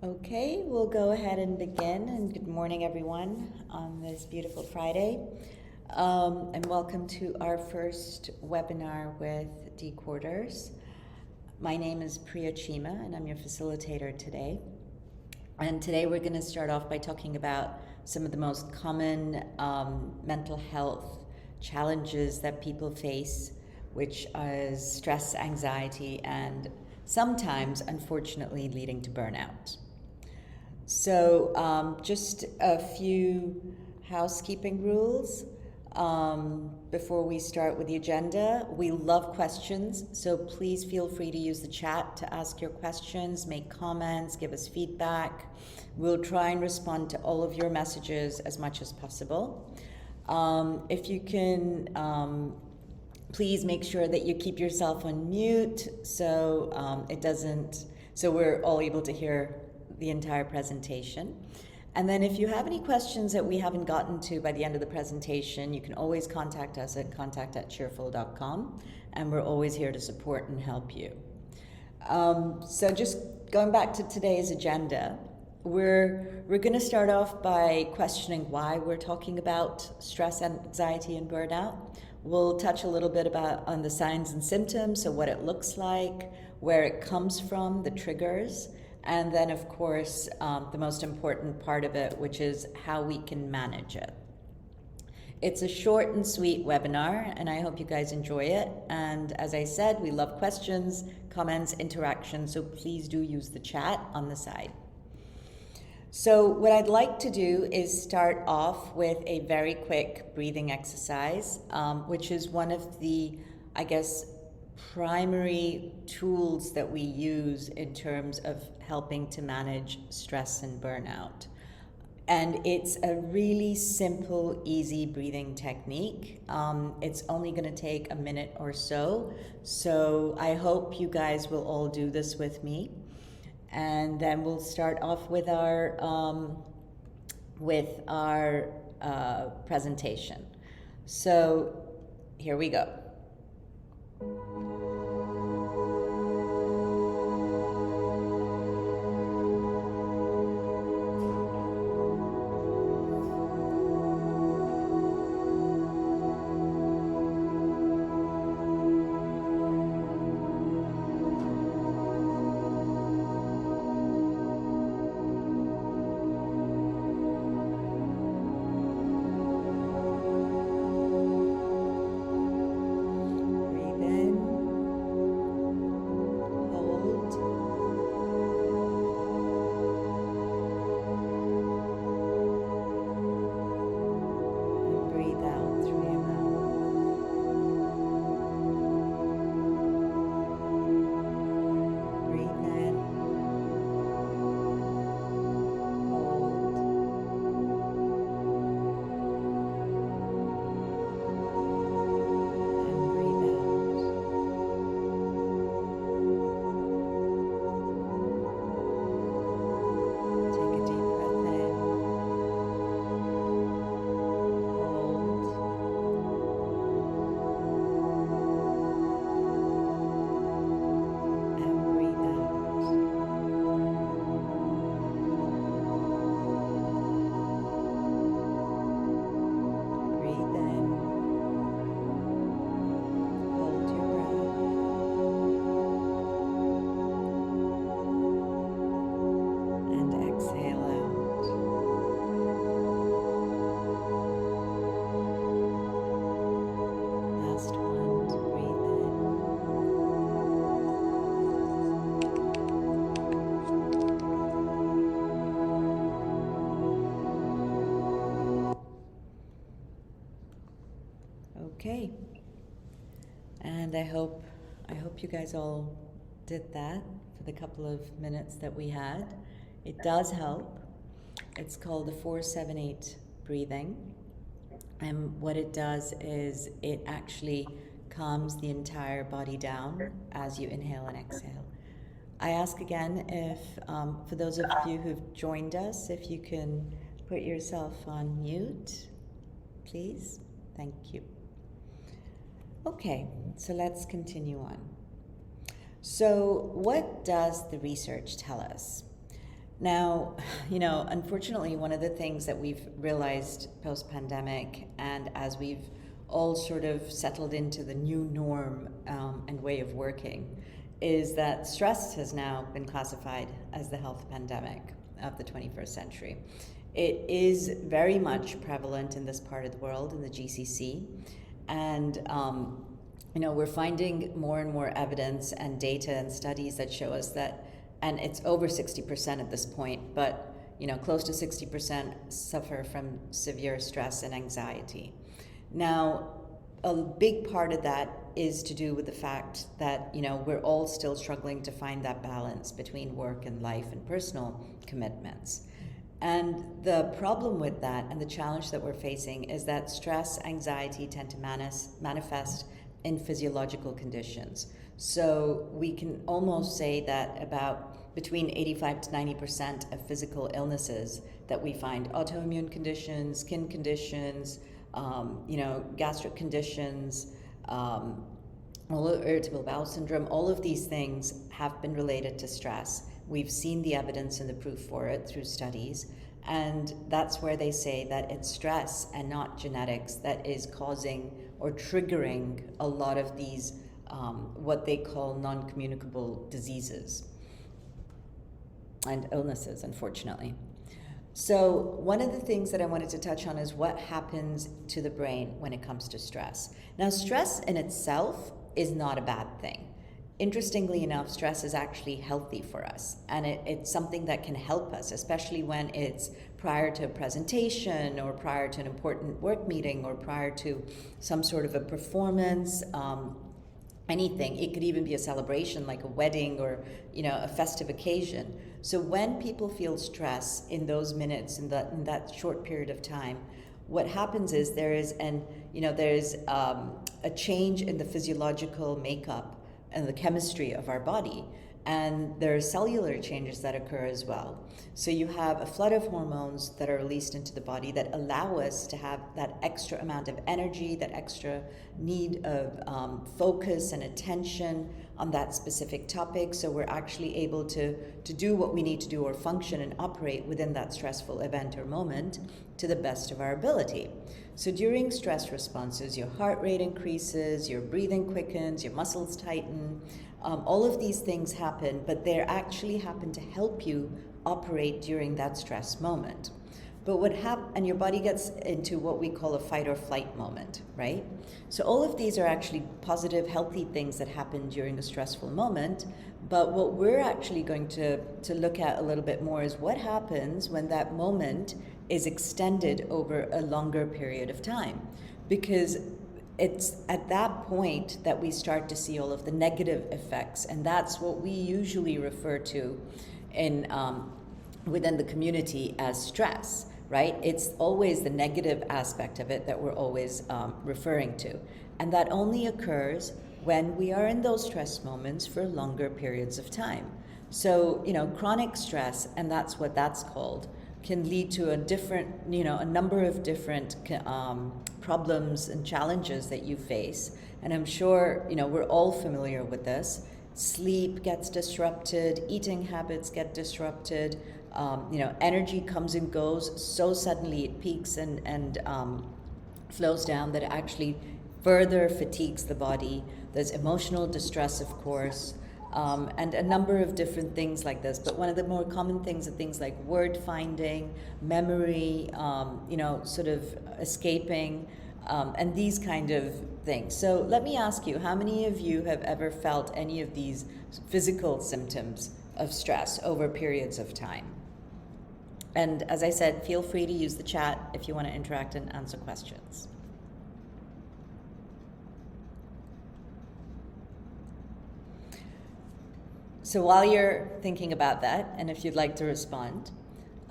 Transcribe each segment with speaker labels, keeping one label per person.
Speaker 1: Okay, we'll go ahead and begin. And good morning, everyone, on this beautiful Friday. And welcome to our first webinar with Decorders. My name is Priya Chima, and I'm your facilitator today. And today we're going to start off by talking about some of the most common mental health challenges that people face, which is stress, anxiety, and sometimes, unfortunately, leading to burnout. So just a few housekeeping rules before we start with the agenda. We love questions, so please feel free to use the chat to ask your questions, make comments, give us feedback. We'll try and respond to all of your messages as much as possible. If you can, please make sure that you keep yourself on mute so so we're all able to hear the entire presentation. And then if you have any questions that we haven't gotten to by the end of the presentation, you can always contact us at contact@cheerful.com, and we're always here to support and help you. So just going back to today's agenda, we're going to start off by questioning why we're talking about stress, anxiety, and burnout. We'll touch a little bit on the signs and symptoms, so what it looks like, where it comes from, the triggers, and then, of course, the most important part of it, which is how we can manage it. It's a short and sweet webinar, and I hope you guys enjoy it. And as I said, we love questions, comments, interaction, so please do use the chat on the side. So what I'd like to do is start off with a very quick breathing exercise, which is one of the, primary tools that we use in terms of helping to manage stress and burnout. And it's a really simple, easy breathing technique. It's only going to take a minute or so. So I hope you guys will all do this with me. And then we'll start off with our presentation. So here we go. Okay, and I hope you guys all did that for the couple of minutes that we had. It does help. It's called the 4-7-8 breathing, and what it does is it actually calms the entire body down as you inhale and exhale. I ask again if, for those of you who've joined us, if you can put yourself on mute, please. Thank you. Okay, so let's continue on. So what does the research tell us? Now, unfortunately, one of the things that we've realized post-pandemic, and as we've all sort of settled into the new norm and way of working, is that stress has now been classified as the health pandemic of the 21st century. It is very much prevalent in this part of the world, in the GCC, and we're finding more and more evidence and data and studies that show us that, and it's over 60% at this point, but close to 60% suffer from severe stress and anxiety. Now, a big part of that is to do with the fact that we're all still struggling to find that balance between work and life and personal commitments. And the problem with that, and the challenge that we're facing, is that stress, anxiety tend to manifest in physiological conditions. So we can almost say that about between 85 to 90% of physical illnesses that we find, autoimmune conditions, skin conditions, gastric conditions, irritable bowel syndrome, all of these things have been related to stress. We've seen the evidence and the proof for it through studies, and that's where they say that it's stress and not genetics that is causing or triggering a lot of these what they call non-communicable diseases and illnesses, unfortunately. So one of the things that I wanted to touch on is what happens to the brain when it comes to stress. Now, stress in itself is not a bad thing. Interestingly enough, stress is actually healthy for us, and it's something that can help us, especially when it's prior to a presentation or prior to an important work meeting or prior to some sort of a performance, anything. It could even be a celebration like a wedding or a festive occasion. So when people feel stress in those minutes, in that short period of time, what happens is there's a change in the physiological makeup and the chemistry of our body, and there are cellular changes that occur as well. So you have a flood of hormones that are released into the body that allow us to have that extra amount of energy, that extra need of focus and attention on that specific topic, so we're actually able to do what we need to do or function and operate within that stressful event or moment to the best of our ability. So during stress responses, your heart rate increases, your breathing quickens, your muscles tighten, all of these things happen, but they actually happen to help you operate during that stress moment. But and your body gets into what we call a fight or flight moment, right? So all of these are actually positive, healthy things that happen during a stressful moment. But what we're actually going to look at a little bit more is what happens when that moment is extended over a longer period of time. Because it's at that point that we start to see all of the negative effects, and that's what we usually refer to in within the community as stress, right? It's always the negative aspect of it that we're always referring to, and that only occurs when we are in those stress moments for longer periods of time. So chronic stress, and that's what that's called, can lead to a number of different problems and challenges that you face. And I'm sure, we're all familiar with this. Sleep gets disrupted, eating habits get disrupted, energy comes and goes so suddenly, it peaks and flows down that it actually further fatigues the body. There's emotional distress, of course, and a number of different things like this. But one of the more common things are things like word finding, memory, sort of escaping, and these kind of things. So let me ask you, how many of you have ever felt any of these physical symptoms of stress over periods of time? And as I said, feel free to use the chat if you want to interact and answer questions. So while you're thinking about that, and if you'd like to respond,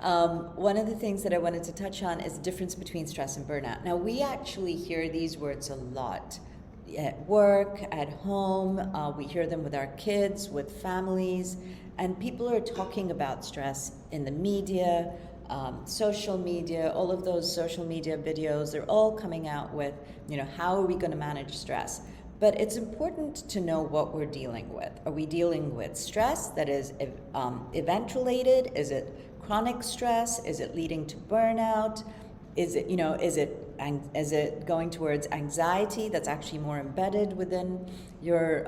Speaker 1: one of the things that I wanted to touch on is the difference between stress and burnout. Now, we actually hear these words a lot at work, at home. We hear them with our kids, with families, and people are talking about stress in the media, social media, all of those social media videos. They're all coming out with, how are we going to manage stress? But it's important to know what we're dealing with. Are we dealing with stress that is event related? Is it chronic stress? Is it leading to burnout? Is it, is it going towards anxiety that's actually more embedded within your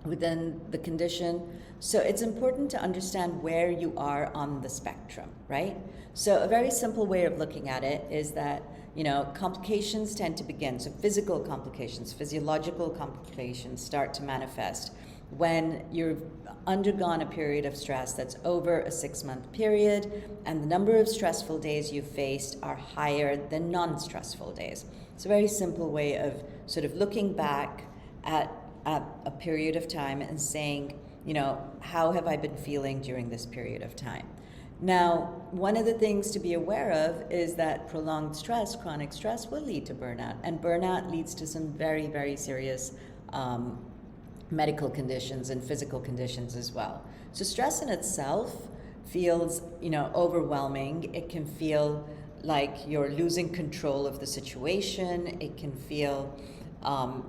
Speaker 1: within the condition? So it's important to understand where you are on the spectrum, right? So a very simple way of looking at it is that, complications tend to begin. So physical complications, physiological complications start to manifest when you've undergone a period of stress that's over a 6-month period and the number of stressful days you've faced are higher than non-stressful days. It's a very simple way of sort of looking back at a period of time and saying, how have I been feeling during this period of time? Now, one of the things to be aware of is that prolonged stress, chronic stress, will lead to burnout, and burnout leads to some very, very serious medical conditions and physical conditions as well. So stress in itself feels, overwhelming. It can feel like you're losing control of the situation. It can feel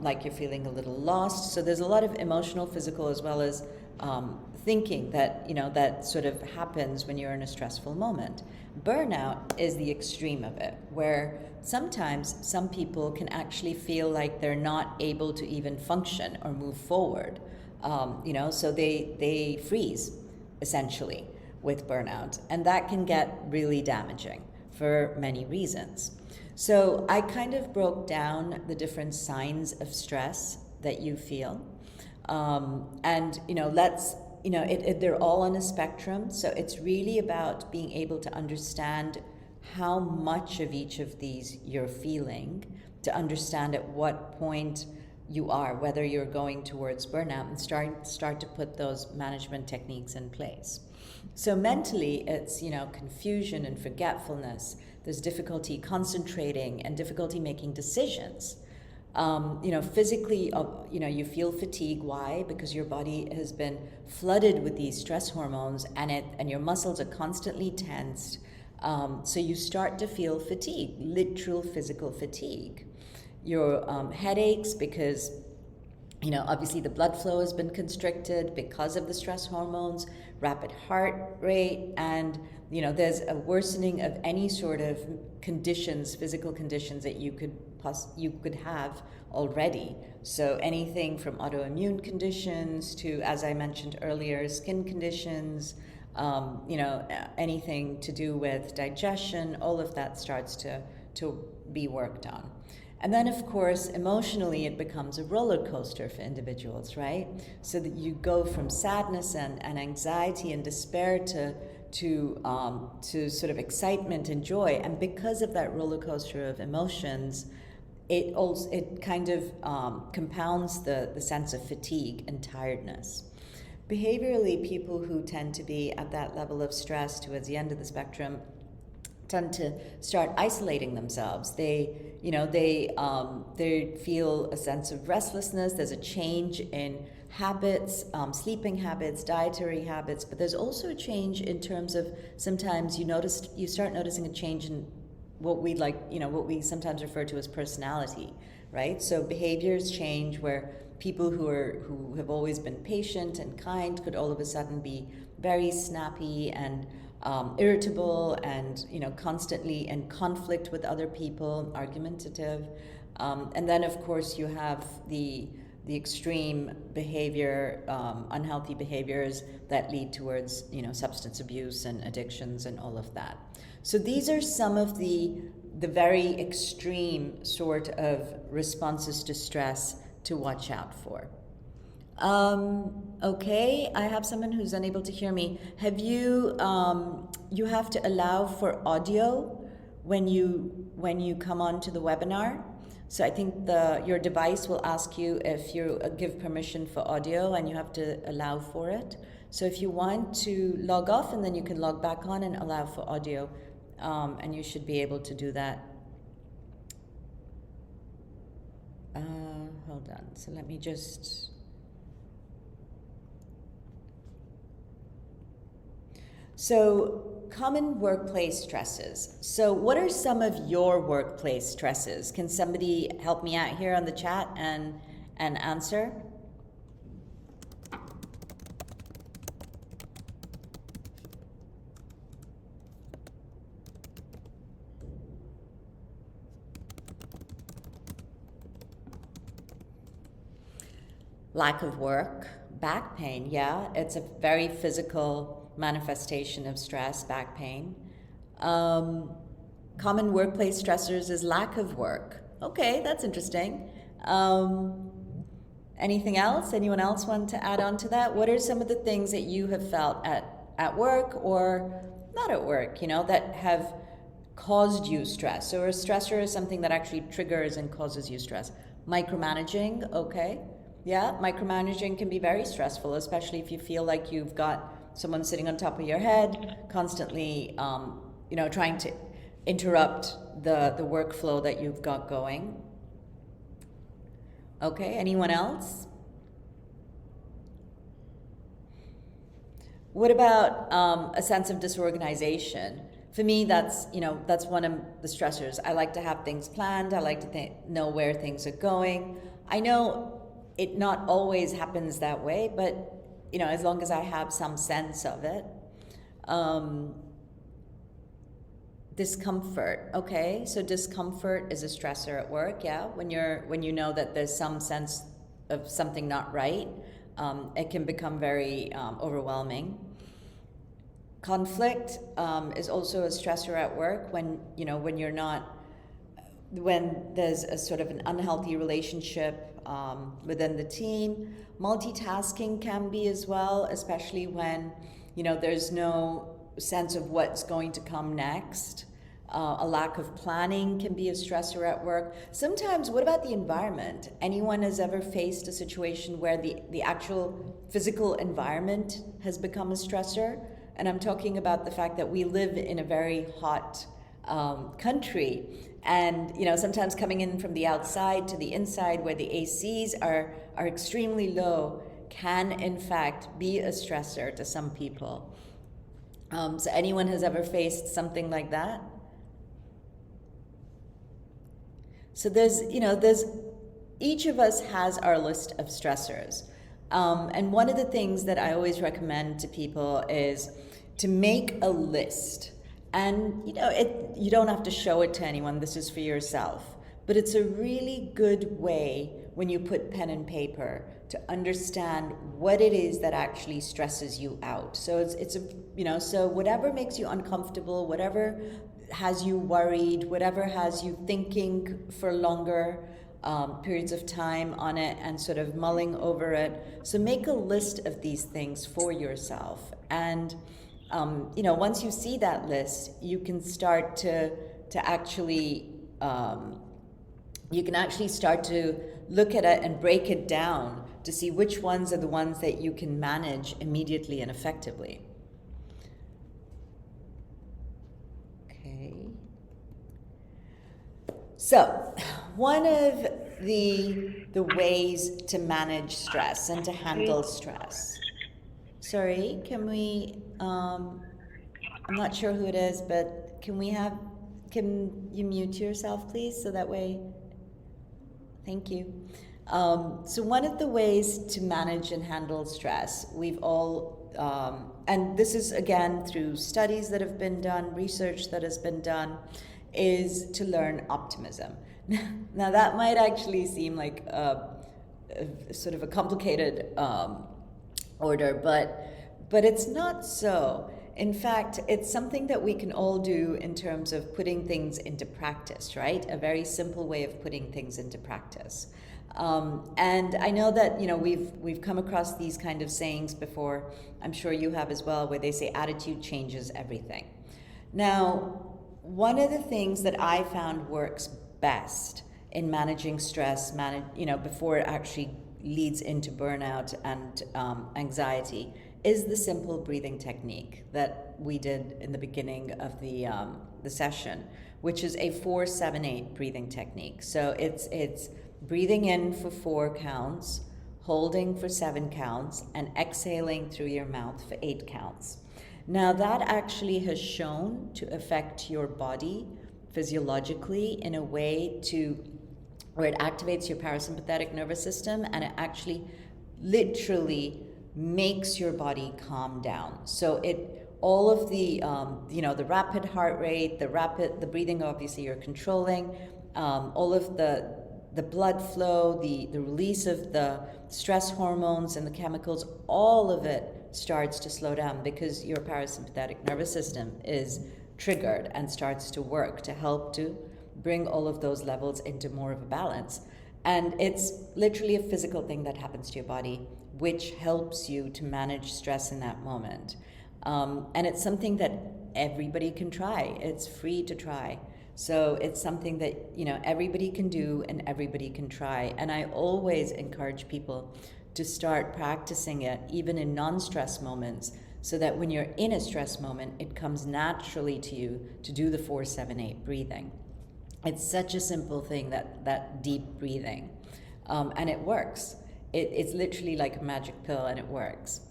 Speaker 1: like you're feeling a little lost. So there's a lot of emotional, physical, as well as thinking that, that sort of happens when you're in a stressful moment. Burnout is the extreme of it, where sometimes some people can actually feel like they're not able to even function or move forward. So they freeze, essentially, with burnout. And that can get really damaging for many reasons. So I kind of broke down the different signs of stress that you feel. They're all on a spectrum. So it's really about being able to understand how much of each of these you're feeling, to understand at what point you are, whether you're going towards burnout, and start to put those management techniques in place. So mentally, it's, confusion and forgetfulness. There's difficulty concentrating and difficulty making decisions. Physically, you feel fatigue. Why? Because your body has been flooded with these stress hormones, and your muscles are constantly tensed. So you start to feel fatigue, literal physical fatigue. Your headaches, because obviously the blood flow has been constricted because of the stress hormones, rapid heart rate, and there's a worsening of any sort of conditions, physical conditions that you could have already. So anything from autoimmune conditions to, as I mentioned earlier, skin conditions, anything to do with digestion, all of that starts to be worked on. And then, of course, emotionally, it becomes a roller coaster for individuals, right? So that you go from sadness and anxiety and despair to sort of excitement and joy. And because of that roller coaster of emotions, it kind of compounds the sense of fatigue and tiredness. Behaviorally, people who tend to be at that level of stress towards the end of the spectrum tend to start isolating themselves. They feel a sense of restlessness. There's a change in habits, sleeping habits, dietary habits, but there's also a change in terms of sometimes you start noticing a change in what we sometimes refer to as personality, right? So behaviors change where people who have always been patient and kind could all of a sudden be very snappy and irritable and constantly in conflict with other people, argumentative, and then of course you have the extreme behavior, unhealthy behaviors that lead towards substance abuse and addictions and all of that. So these are some of the very extreme sort of responses to stress to watch out for. Okay, I have someone who's unable to hear me. Have you, you have to allow for audio when you come on to the webinar. So I think your device will ask you if you give permission for audio, and you have to allow for it. So if you want to log off, and then you can log back on and allow for audio, and you should be able to do that. Hold on, so let me just... So, common workplace stresses. So what are some of your workplace stresses? Can somebody help me out here on the chat and answer. Lack of work, back pain, yeah, it's a very physical manifestation of stress, back pain. Common workplace stressors is lack of work. Okay, that's interesting. Anything else? Anyone else want to add on to that? What are some of the things that you have felt at work or not at work, that have caused you stress? So a stressor is something that actually triggers and causes you stress. Micromanaging, okay. Yeah, micromanaging can be very stressful, especially if you feel like you've got someone sitting on top of your head, constantly, trying to interrupt the workflow that you've got going. Okay, anyone else? What about a sense of disorganization? For me, that's one of the stressors. I like to have things planned. I like to know where things are going. I know it not always happens that way, but as long as I have some sense of it. Discomfort, okay, so discomfort is a stressor at work, yeah. When you know that there's some sense of something not right, it can become very overwhelming. Conflict is also a stressor at work when there's a sort of an unhealthy relationship within the team. Multitasking can be as well, especially when there's no sense of what's going to come next. A lack of planning can be a stressor at work. Sometimes, what about the environment? Anyone has ever faced a situation where the actual physical environment has become a stressor? And I'm talking about the fact that we live in a very hot country, and sometimes coming in from the outside to the inside where the ACs are extremely low can in fact be a stressor to some people. So anyone has ever faced something like that? So there's each of us has our list of stressors. And one of the things that I always recommend to people is to make a list. And you don't have to show it to anyone, this is for yourself. But it's a really good way when you put pen and paper to understand what it is that actually stresses you out. So so whatever makes you uncomfortable, whatever has you worried, whatever has you thinking for longer periods of time on it and sort of mulling over it. So make a list of these things for yourself. And once you see that list, you can start to actually start to look at it and break it down to see which ones are the ones that you can manage immediately and effectively. Okay. So, one of the ways to manage stress and to handle stress. Sorry, can we, I'm not sure who it is, but can you mute yourself, please, so that way, thank you. So one of the ways to manage and handle stress, we've all, and this is again through studies that have been done, research that has been done, is to learn optimism. Now that might actually seem like a sort of a complicated order, but it's not so. In fact, it's something that we can all do in terms of putting things into practice, right? A very simple way of putting things into practice. And I know that we've come across these kind of sayings before. I'm sure you have as well, where they say attitude changes everything. Now, one of the things that I found works best in managing stress, before it actually leads into burnout and anxiety, is the simple breathing technique that we did in the beginning of the session, which is a 4-7-8 breathing technique. So it's breathing in for 4 counts, holding for 7 counts, and exhaling through your mouth for 8 counts. Now that actually has shown to affect your body physiologically in a way to where it activates your parasympathetic nervous system, and it actually literally makes your body calm down. So all of the the rapid heart rate, the breathing, obviously you're controlling, all of the blood flow, the release of the stress hormones and the chemicals, all of it starts to slow down because your parasympathetic nervous system is triggered and starts to work to help to bring all of those levels into more of a balance. And it's literally a physical thing that happens to your body, which helps you to manage stress in that moment. And it's something that everybody can try. It's free to try. So it's something that, everybody can do and everybody can try. And I always encourage people to start practicing it, even in non-stress moments, so that when you're in a stress moment, it comes naturally to you to do the 4-7-8 breathing. It's such a simple thing, that deep breathing. And it works. It's literally like a magic pill, and it works.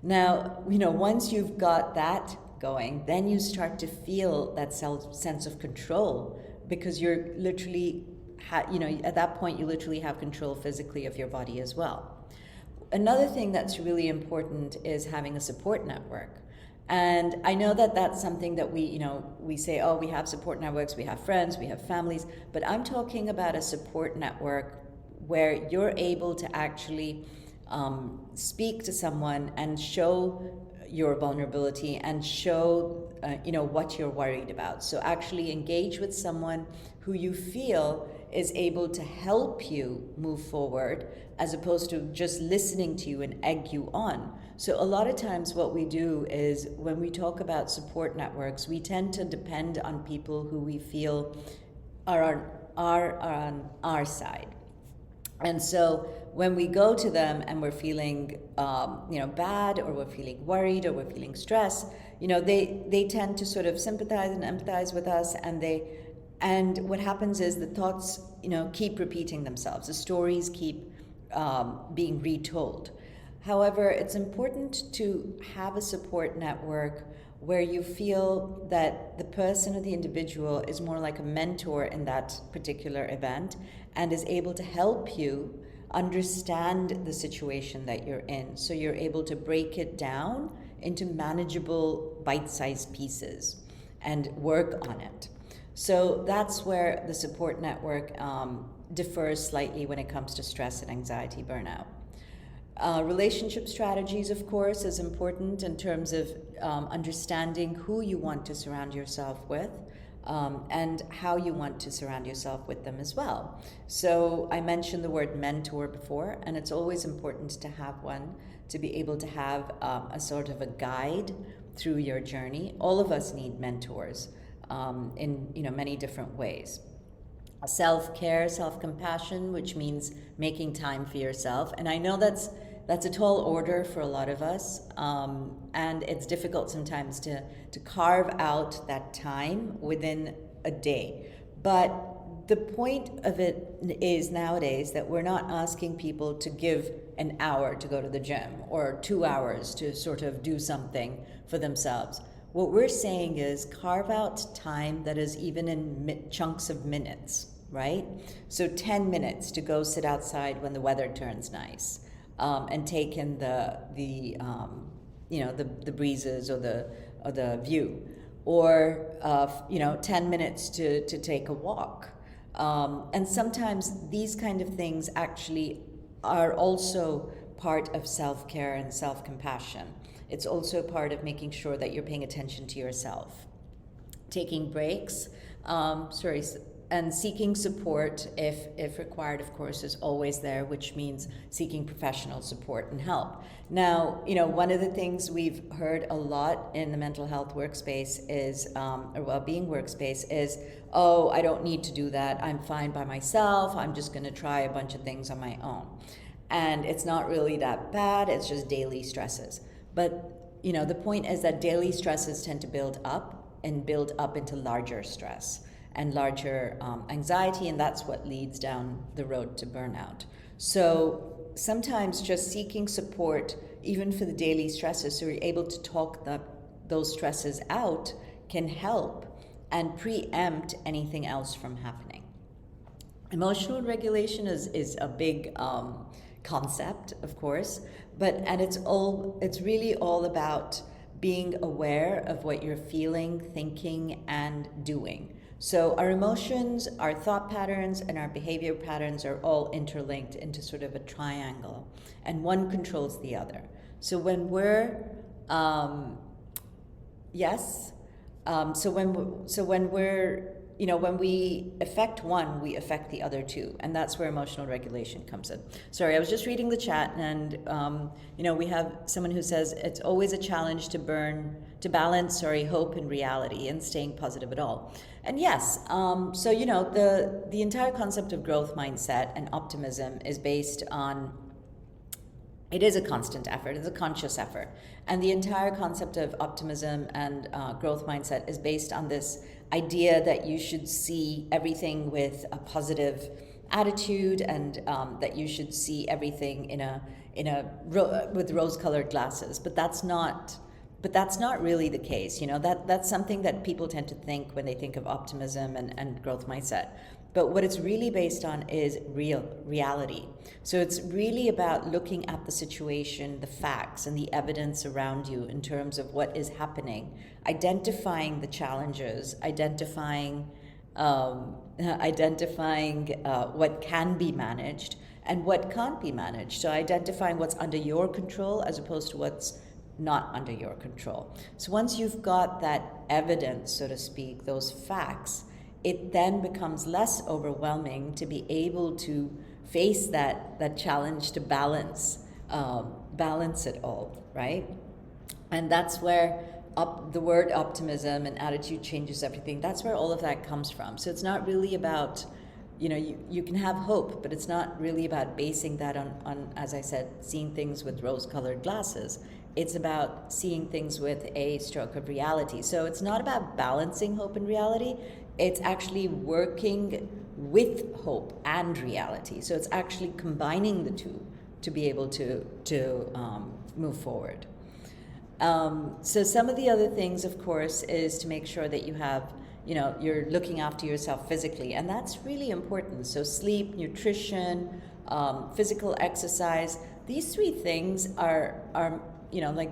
Speaker 1: Now, once you've got that going, then you start to feel that sense of control, because you're literally, at that point, you literally have control physically of your body as well. Another thing that's really important is having a support network. And I know that that's something that we say, oh, we have support networks, we have friends, we have families, but I'm talking about a support network where you're able to actually speak to someone and show your vulnerability and show what you're worried about. So actually engage with someone who you feel is able to help you move forward, as opposed to just listening to you and egg you on. So a lot of times what we do is, when we talk about support networks, we tend to depend on people who we feel are on our side. And so when we go to them and we're feeling bad, or we're feeling worried, or we're feeling stressed, they tend to sort of sympathize and empathize with us, and what happens is the thoughts keep repeating themselves. The stories keep being retold. However, it's important to have a support network where you feel that the person or the individual is more like a mentor in that particular event, and is able to help you understand the situation that you're in. So you're able to break it down into manageable bite-sized pieces and work on it. So that's where the support network differs slightly when it comes to stress and anxiety burnout. Relationship strategies, of course, is important in terms of understanding who you want to surround yourself with, and how you want to surround yourself with them as well. So I mentioned the word mentor before, and it's always important to have one, to be able to have a sort of a guide through your journey. All of us need mentors in many different ways. Self-care, self-compassion, which means making time for yourself. And I know that's a tall order for a lot of us, and it's difficult sometimes to carve out that time within a day. But the point of it is nowadays that we're not asking people to give an hour to go to the gym, or 2 hours to sort of do something for themselves. What we're saying is carve out time that is even in chunks of minutes, right? So 10 minutes to go sit outside when the weather turns nice, and take in the breezes or the view, or 10 minutes to take a walk. And sometimes these kind of things actually are also part of self-care and self-compassion. It's also part of making sure that you're paying attention to yourself. Taking breaks, and seeking support if required, of course, is always there, which means seeking professional support and help. Now, one of the things we've heard a lot in the mental health workspace is, or well-being workspace is, oh, I don't need to do that. I'm fine by myself. I'm just going to try a bunch of things on my own. And it's not really that bad. It's just daily stresses. But, the point is that daily stresses tend to build up into larger stress and larger anxiety, and that's what leads down the road to burnout. So sometimes just seeking support, even for the daily stresses, so you're able to talk those stresses out, can help and preempt anything else from happening. Emotional regulation is a big concept, of course, and it's really all about being aware of what you're feeling, thinking, and doing. So our emotions, our thought patterns, and our behavior patterns are all interlinked into sort of a triangle, and one controls the other. So when we're yes, when we're when we affect one, we affect the other two, and that's where emotional regulation comes in. Sorry, I was just reading the chat, and we have someone who says it's always a challenge to balance, hope and reality, and staying positive at all. And yes, so the entire concept of growth mindset and optimism is based on. It is a constant effort, it's a conscious effort. And the entire concept of optimism and growth mindset is based on this idea that you should see everything with a positive attitude, and that you should see everything with rose-colored glasses. But that's not really the case. That's something that people tend to think when they think of optimism and growth mindset. But what it's really based on is reality. So it's really about looking at the situation, the facts, and the evidence around you in terms of what is happening, identifying the challenges, identifying what can be managed and what can't be managed. So identifying what's under your control as opposed to what's not under your control. So once you've got that evidence, so to speak, those facts, it then becomes less overwhelming to be able to face that challenge to balance it all, right? And that's where the word optimism and attitude changes everything. That's where all of that comes from. So it's not really about, you can have hope, but it's not really about basing that on, as I said, seeing things with rose-colored glasses. It's about seeing things with a stroke of reality. So it's not about balancing hope and reality. It's actually working with hope and reality. So it's actually combining the two to be able to move forward. So some of the other things, of course, is to make sure that you have, you're looking after yourself physically, and that's really important. So sleep, nutrition, physical exercise, these three things are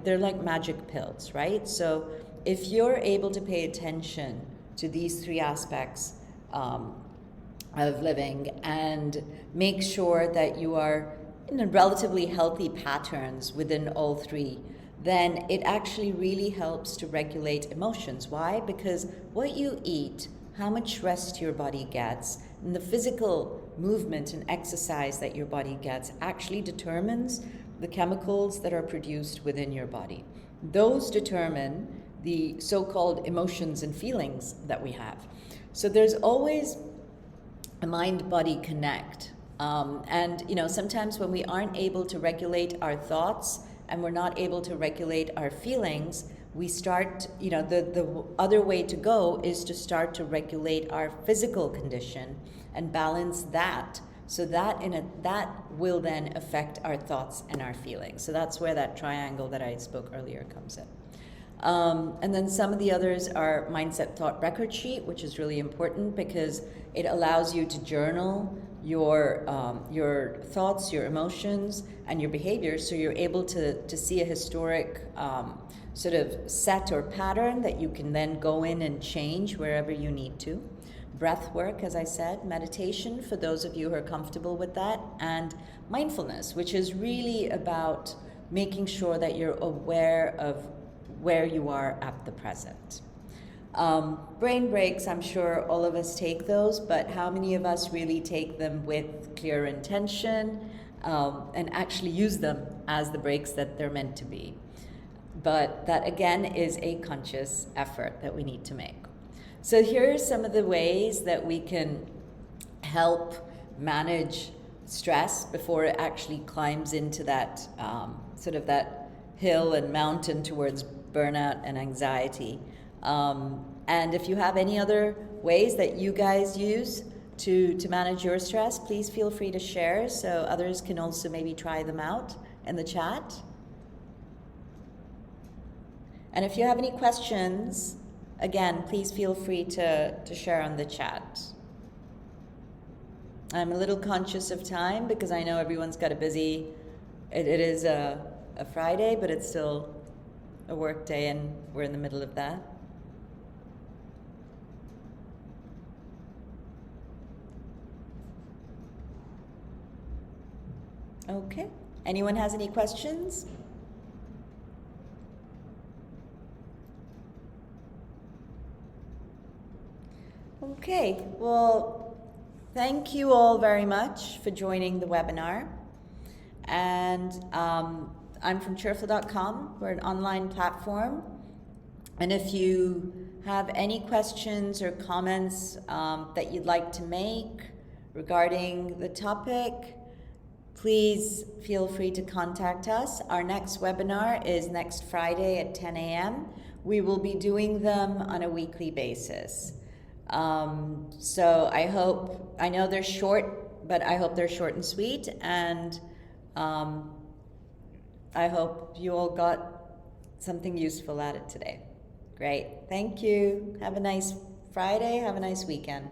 Speaker 1: they're like magic pills, right? So if you're able to pay attention to these three aspects of living and make sure that you are in relatively healthy patterns within all three, then it actually really helps to regulate emotions. Why? Because what you eat, how much rest your body gets, and the physical movement and exercise that your body gets actually determines the chemicals that are produced within your body. Those determine the so-called emotions and feelings that we have. So there's always a mind-body connect. Sometimes when we aren't able to regulate our thoughts and we're not able to regulate our feelings, we start, the other way to go is to start to regulate our physical condition and balance that. So that will then affect our thoughts and our feelings. So that's where that triangle that I spoke earlier comes in. And then some of the others are mindset thought record sheet, which is really important because it allows you to journal your thoughts, your emotions, and your behaviors, so you're able to see a historic sort of set or pattern that you can then go in and change wherever you need to. Breath work, as I said, meditation for those of you who are comfortable with that, and mindfulness, which is really about making sure that you're aware of where you are at the present. Brain breaks, I'm sure all of us take those, but how many of us really take them with clear intention and actually use them as the breaks that they're meant to be? But that again is a conscious effort that we need to make. So here are some of the ways that we can help manage stress before it actually climbs into that sort of that hill and mountain towards burnout and anxiety. And if you have any other ways that you guys use to manage your stress, please feel free to share so others can also maybe try them out in the chat. And if you have any questions, again, please feel free to share on the chat. I'm a little conscious of time because I know everyone's got a busy, it is a Friday, but it's still a work day and we're in the middle of that. Okay. Anyone has any questions? Okay, well, thank you all very much for joining the webinar. And I'm from Cheerful.com. We're an online platform. And if you have any questions or comments that you'd like to make regarding the topic, please feel free to contact us. Our next webinar is next Friday at 10 a.m. We will be doing them on a weekly basis. So I know they're short, but I hope they're short and sweet, and I hope you all got something useful out of it today. Great, thank you. Have a nice Friday, have a nice weekend.